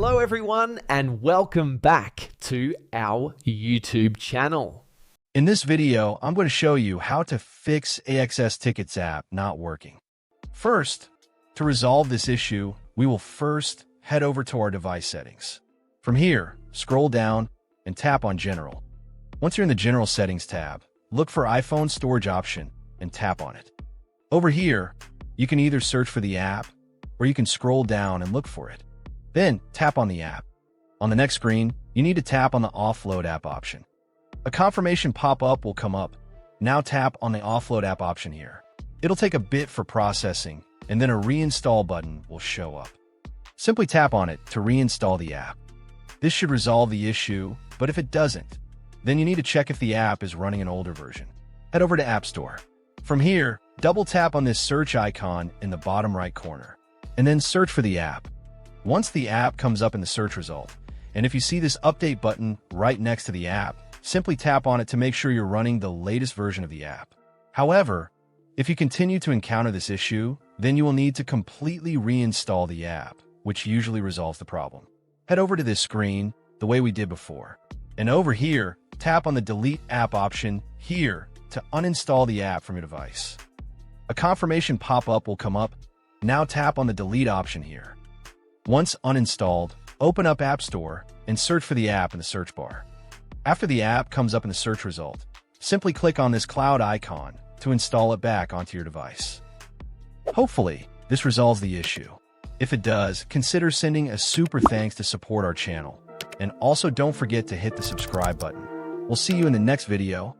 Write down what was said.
Hello everyone and welcome back to our YouTube channel. In this video, I'm going to show you how to fix AXS Tickets app not working. First, to resolve this issue, we will first head over to our device settings. From here, scroll down and tap on General. Once you're in the General Settings tab, look for iPhone Storage option and tap on it. Over here, you can either search for the app or you can scroll down and look for it. Then, tap on the app. On the next screen, you need to tap on the Offload app option. A confirmation pop-up will come up. Now tap on the Offload app option here. It'll take a bit for processing, and then a reinstall button will show up. Simply tap on it to reinstall the app. This should resolve the issue, but if it doesn't, then you need to check if the app is running an older version. Head over to App Store. From here, double tap on this search icon in the bottom right corner, and then search for the app. Once the app comes up in the search result, and if you see this update button right next to the app, simply tap on it to make sure you're running the latest version of the app. However, if you continue to encounter this issue, then you will need to completely reinstall the app, which usually resolves the problem. Head over to this screen the way we did before, and over here, tap on the Delete App option here to uninstall the app from your device. A confirmation pop-up will come up. Now tap on the Delete option here. Once uninstalled, open up App Store and search for the app in the search bar. After the app comes up in the search result, simply click on this cloud icon to install it back onto your device. Hopefully, this resolves the issue. If it does, consider sending a super thanks to support our channel. And also don't forget to hit the subscribe button. We'll see you in the next video.